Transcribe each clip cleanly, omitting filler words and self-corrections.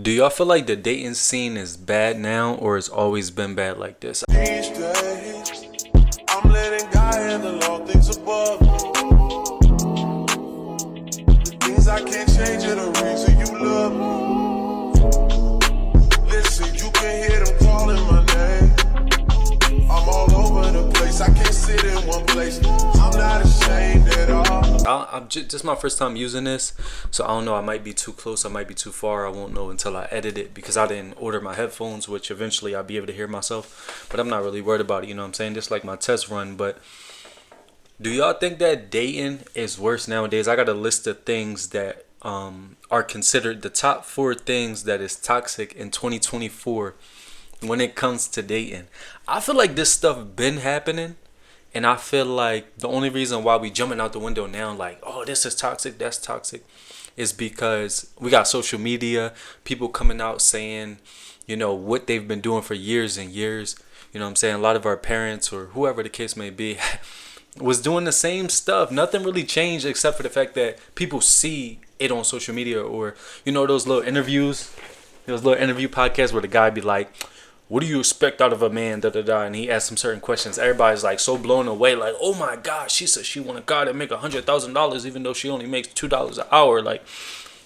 Do y'all feel like the dating scene is bad now, or it's always been bad like this? These days, I'm letting God handle all things above. The things I can't change are the reason you love me. Listen, you can hear them calling my name. I'm all over the place, I can't sit in one place. I'm not ashamed at all. This is my first time using this, so I don't know. I might be too close, I might be too far. I won't know until I edit it because I didn't order my headphones, which eventually I'll be able to hear myself. But I'm not really worried about it, you know what I'm saying? Just like my test run. But do y'all think that dating is worse nowadays? I got a list of things that are considered the top 4 things that is toxic in 2024 when it comes to dating. I feel like this stuff been happening. And I feel like the only reason why we jumping out the window now, like, oh, this is toxic, that's toxic, is because we got social media, people coming out saying, what they've been doing for years and years. You know what I'm saying? A lot of our parents or whoever the case may be was doing the same stuff. Nothing really changed except for the fact that people see it on social media or, those little interviews, those little interview podcasts where the guy be like, what do you expect out of a man, da da da, and he asks some certain questions. Everybody's like so blown away, like, oh my gosh, she said she want a guy to make $100,000 even though she only makes $2 an hour. Like,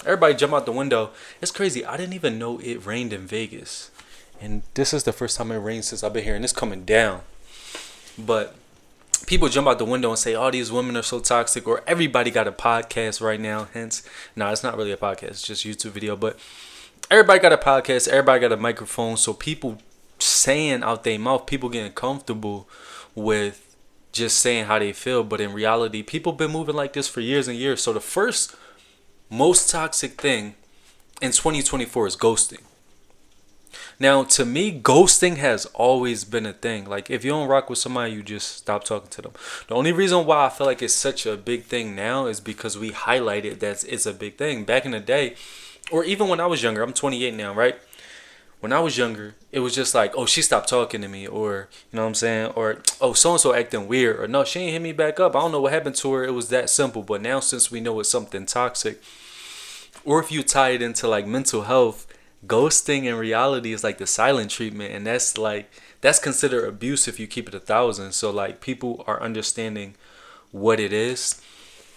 everybody jump out the window. It's crazy. I didn't even know it rained in Vegas, and this is the first time it rained since I've been here, and it's coming down. But people jump out the window and say, oh, these women are so toxic, or everybody got a podcast right now. Hence, no, it's not really a podcast, it's just a YouTube video, but everybody got a podcast, everybody got a microphone, so people saying out their mouth, people getting comfortable with just saying how they feel. But in reality, people been moving like this for years and years. So the first most toxic thing in 2024 is ghosting. Now, to me, ghosting has always been a thing. Like, if you don't rock with somebody, you just stop talking to them. The only reason why I feel like it's such a big thing now is because we highlighted that it's a big thing. Back in the day, or even when I was younger, I'm 28 now, right? When I was younger, it was just like, oh, she stopped talking to me, or, you know what I'm saying? Or, oh, so-and-so acting weird, or no, she ain't hit me back up. I don't know what happened to her. It was that simple. But now, since we know it's something toxic, or if you tie it into like mental health, ghosting in reality is like the silent treatment. And that's considered abuse if you keep it 1,000. So like people are understanding what it is.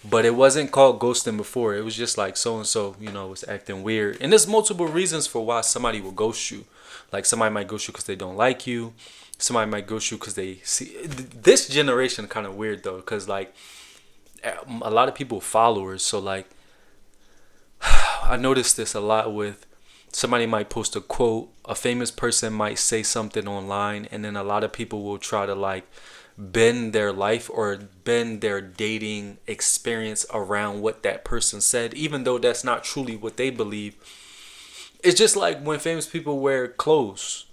But it wasn't called ghosting before. It was just like so-and-so, was acting weird. And there's multiple reasons for why somebody will ghost you. Like somebody might ghost you because they don't like you. Somebody might ghost you because they see. This generation kind of weird though. Because like a lot of people followers. So like I noticed this a lot with somebody might post a quote. A famous person might say something online. And then a lot of people will try to like bend their life or bend their dating experience around what that person said, even though that's not truly what they believe. It's just like when famous people wear clothes.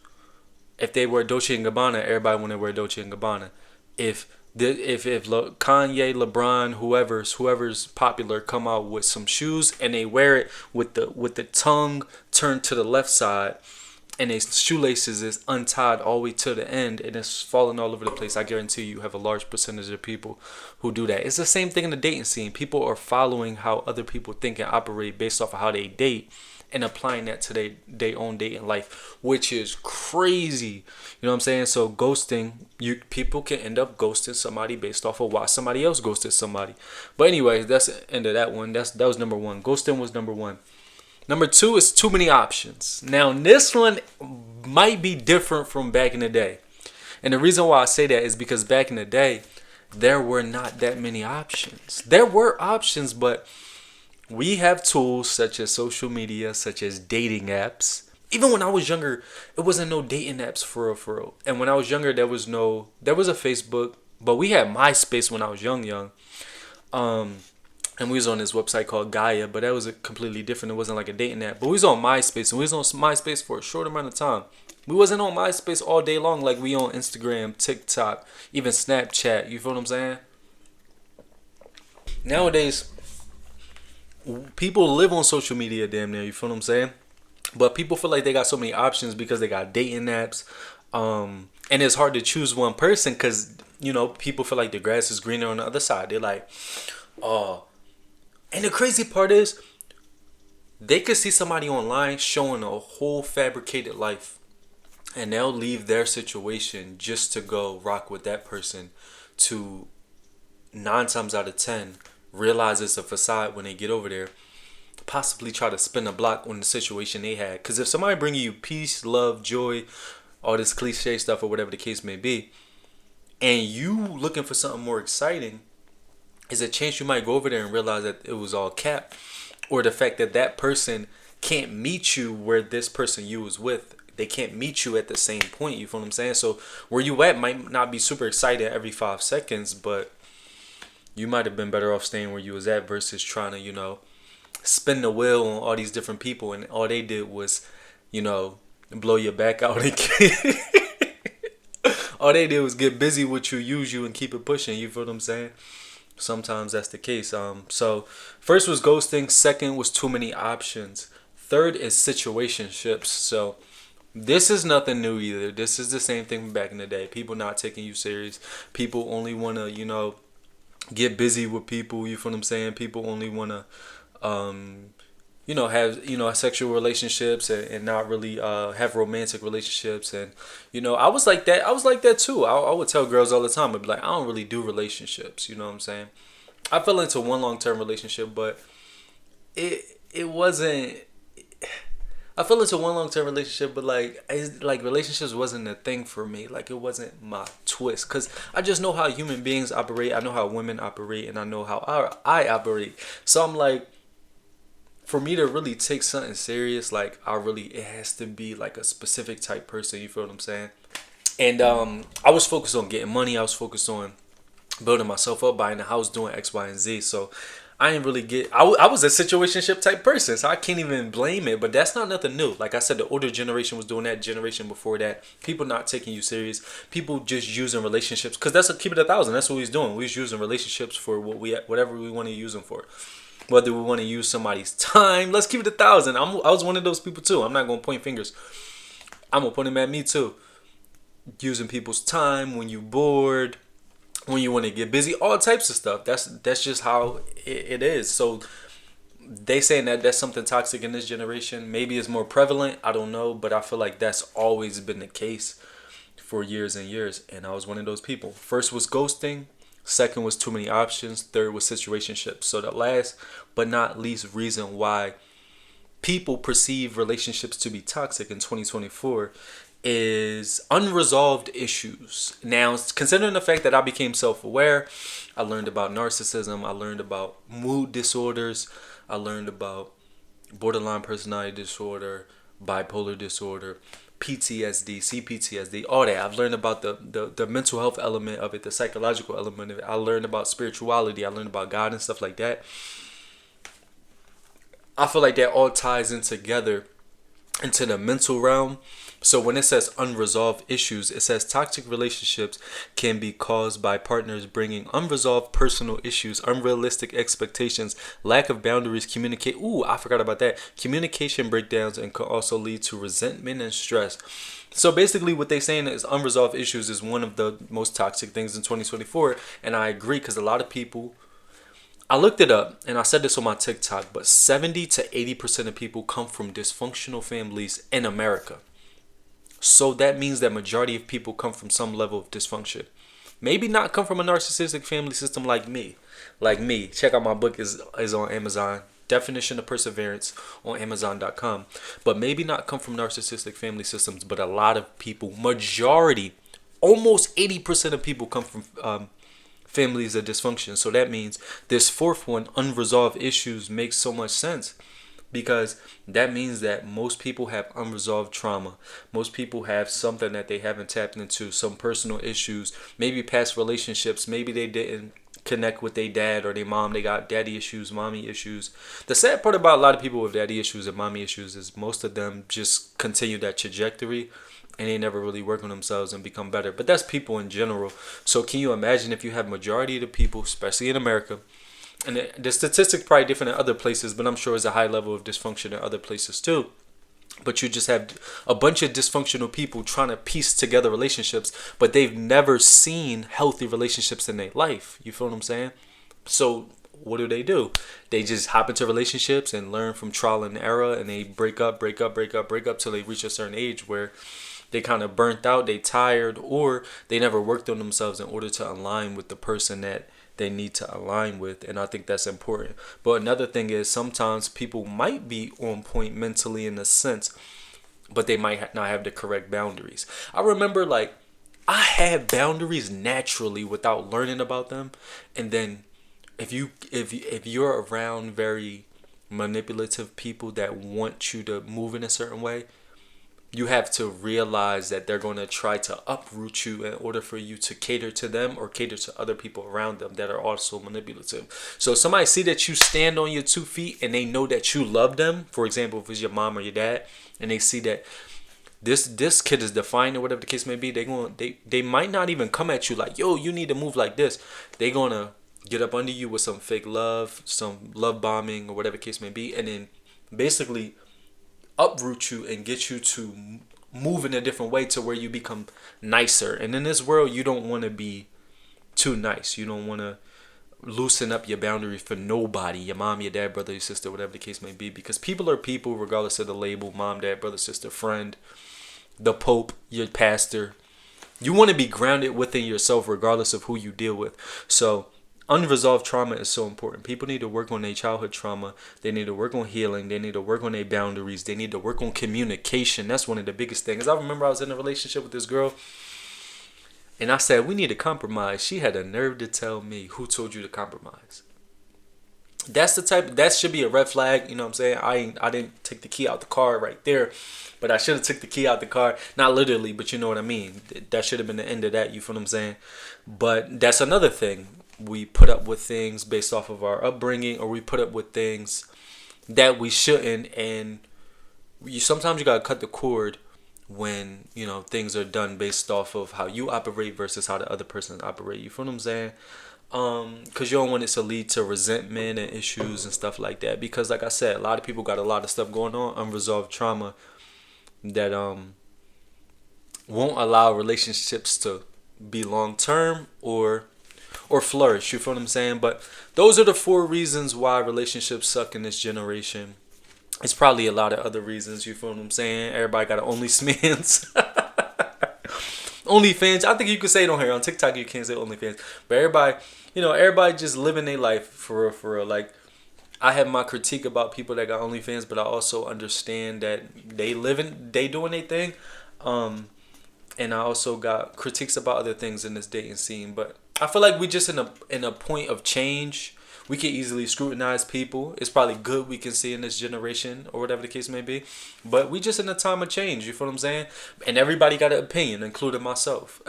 If they wear Dolce and Gabbana, everybody want to wear Dolce and Gabbana. If Kanye, LeBron, whoever's popular come out with some shoes and they wear it with the tongue turned to the left side, and his shoelaces is untied all the way to the end and it's falling all over the place, I guarantee you have a large percentage of people who do that. It's the same thing in the dating scene. People are following how other people think and operate based off of how they date and applying that to their own dating life, which is crazy. You know what I'm saying? So ghosting, people can end up ghosting somebody based off of why somebody else ghosted somebody. But anyways, that's the end of that one. That was number 1. Ghosting was number 1. Number 2 is too many options. Now, this one might be different from back in the day. And the reason why I say that is because back in the day, there were not that many options. There were options, but we have tools such as social media, such as dating apps. Even when I was younger, it wasn't no dating apps for real. And when I was younger, there was a Facebook, but we had MySpace when I was young. And we was on this website called Gaia, but that was a completely different. It wasn't like a dating app. But we was on MySpace, and we was on MySpace for a short amount of time. We wasn't on MySpace all day long like we on Instagram, TikTok, even Snapchat. You feel what I'm saying? Nowadays, people live on social media damn near. You feel what I'm saying? But people feel like they got so many options because they got dating apps. And it's hard to choose one person because, people feel like the grass is greener on the other side. They're like, oh. And the crazy part is, They could see somebody online showing a whole fabricated life, and they'll leave their situation just to go rock with that person, to 9 times out of 10 realize it's a facade when they get over there, possibly try to spin a block on the situation they had. Because if somebody bringing you peace, love, joy, all this cliche stuff or whatever the case may be, and you looking for something more exciting, is a chance you might go over there and realize that it was all cap, or the fact that that person can't meet you where this person you was with, they can't meet you at the same point. You feel what I'm saying? So where you at might not be super excited every 5 seconds, but you might have been better off staying where you was at versus trying to, spin the wheel on all these different people, and all they did was, blow your back out and all they did was get busy with you, use you, and keep it pushing. You feel what I'm saying? Sometimes that's the case. So first was ghosting. Second was too many options. Third is situationships. So this is nothing new either. This is the same thing back in the day. People not taking you serious. People only want to, get busy with people. You feel what I'm saying? People only want to, have sexual relationships, and not really have romantic relationships. And I was like that. I was like that too. I would tell girls all the time, I'd be like, I don't really do relationships. You know what I'm saying? I fell into one long-term relationship, but it wasn't. I fell into one long-term relationship, but like relationships wasn't a thing for me. Like, it wasn't my twist, because I just know how human beings operate. I know how women operate, and I know how I operate. So I'm like, for me to really take something serious, like, it has to be like a specific type person. You feel what I'm saying? And I was focused on getting money. I was focused on building myself up, buying a house, doing X, Y, and Z. So I didn't really I was a situationship type person, so I can't even blame it. But that's not nothing new. Like I said, the older generation was doing that. Generation before that, people not taking you serious. People just using relationships, because that's keep it 1,000. That's what we was doing. We was using relationships for whatever we want to use them for. Whether we want to use somebody's time, let's keep it 1,000. I was one of those people too. I'm not gonna point fingers. I'm gonna point them at me too. Using people's time when you bored, when you want to get busy, all types of stuff. That's just how it is. So they saying that that's something toxic in this generation. Maybe it's more prevalent. I don't know, but I feel like that's always been the case for years and years. And I was one of those people. First was ghosting. Second was too many options. Third was situationships. So the last but not least reason why people perceive relationships to be toxic in 2024 is unresolved issues. Now, considering the fact that I became self-aware, I learned about narcissism, I learned about mood disorders, I learned about borderline personality disorder, bipolar disorder, PTSD, CPTSD, all that. I've learned about the mental health element of it, the psychological element of it. I learned about spirituality. I learned about God and stuff like that. I feel like that all ties in together into the mental realm. So when it says unresolved issues, it says toxic relationships can be caused by partners bringing unresolved personal issues, unrealistic expectations, lack of boundaries, I forgot about that. Communication breakdowns, and can also lead to resentment and stress. So basically what they're saying is unresolved issues is one of the most toxic things in 2024. And I agree, because a lot of people, I looked it up and I said this on my TikTok, but 70 to 80% of people come from dysfunctional families in America. So that means that majority of people come from some level of dysfunction. Maybe not come from a narcissistic family system like me. Check out my book, is on Amazon. Definition of Perseverance on Amazon.com. But maybe not come from narcissistic family systems, but a lot of people, majority, almost 80% of people come from families of dysfunction. So that means this fourth one, unresolved issues, makes so much sense. Because that means that most people have unresolved trauma. Most people have something that they haven't tapped into, some personal issues, maybe past relationships. Maybe they didn't connect with their dad or their mom. They got daddy issues, mommy issues. The sad part about a lot of people with daddy issues and mommy issues is most of them just continue that trajectory and they never really work on themselves and become better. But that's people in general. So can you imagine if you have majority of the people, especially in America, and the statistics probably different in other places, but I'm sure there's a high level of dysfunction in other places too. But you just have a bunch of dysfunctional people trying to piece together relationships, but they've never seen healthy relationships in their life. You feel what I'm saying? So what do? They just hop into relationships and learn from trial and error, and they break up till they reach a certain age where they kind of burnt out, they tired, or they never worked on themselves in order to align with the person that they need to align with. And I think that's important. But another thing is, sometimes people might be on point mentally in a sense, but they might not have the correct boundaries. I remember, like, I had boundaries naturally without learning about them. And then if you're around very manipulative people that want you to move in a certain way, you have to realize that they're going to try to uproot you in order for you to cater to them or cater to other people around them that are also manipulative. So if somebody see that you stand on your 2 feet and they know that you love them, for example, if it's your mom or your dad, and they see that this kid is defiant or whatever the case may be, they might not even come at you like, yo, you need to move like this. They gonna get up under you with some fake love, some love bombing or whatever the case may be, and then basically uproot you and get you to move in a different way to where you become nicer. And in this world, you don't want to be too nice. You don't want to loosen up your boundaries for nobody, your mom, your dad, brother, your sister, whatever the case may be, because people are people regardless of the label: mom, dad, brother, sister, friend, the pope, your pastor. You want to be grounded within yourself regardless of who you deal with. So unresolved trauma is so important. People need to work on their childhood trauma. They need to work on healing. They need to work on their boundaries. They need to work on communication. That's one of the biggest things. I remember I was in a relationship with this girl, and I said, we need to compromise. She had a nerve to tell me, who told you to compromise? That's the type, that should be a red flag. You know what I'm saying? I didn't take the key out the car right there, but I should have took the key out the car. Not literally, but you know what I mean. That should have been the end of that. You feel what I'm saying? But that's another thing. We put up with things based off of our upbringing, or we put up with things that we shouldn't. And sometimes you gotta cut the cord when, you know, things are done based off of how you operate versus how the other person operate. You feel what I'm saying? Because you don't want it to lead to resentment and issues and stuff like that. Because like I said, a lot of people got a lot of stuff going on, unresolved trauma, that won't allow relationships to be long term or flourish. You feel what I'm saying? But those are the 4 reasons why relationships suck in this generation. It's probably a lot of other reasons. You feel what I'm saying? Everybody got an OnlyFans. OnlyFans. I think you could say it on here. On TikTok, you can't say OnlyFans. But everybody just living their life for real. Like, I have my critique about people that got OnlyFans, but I also understand that they doing their thing. And I also got critiques about other things in this dating scene. But I feel like we just in a point of change. We can easily scrutinize people. It's probably good we can see in this generation or whatever the case may be. But we just in a time of change. You feel what I'm saying? And everybody got an opinion, including myself.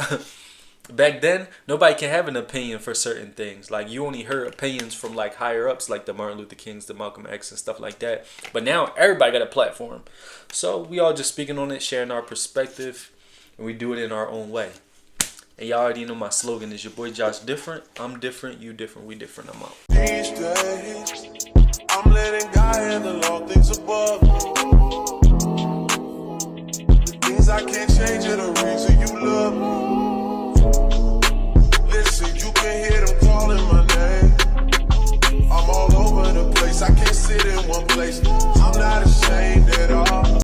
Back then, nobody can have an opinion for certain things. Like, you only heard opinions from like higher ups, like the Martin Luther Kings, the Malcolm X and stuff like that. But now everybody got a platform. So we all just speaking on it, sharing our perspective, and we do it in our own way. And y'all already know my slogan is your boy Josh Different. I'm different, you different, we different. I'm out. These days, I'm letting God handle all things above. The things I can't change are the reason you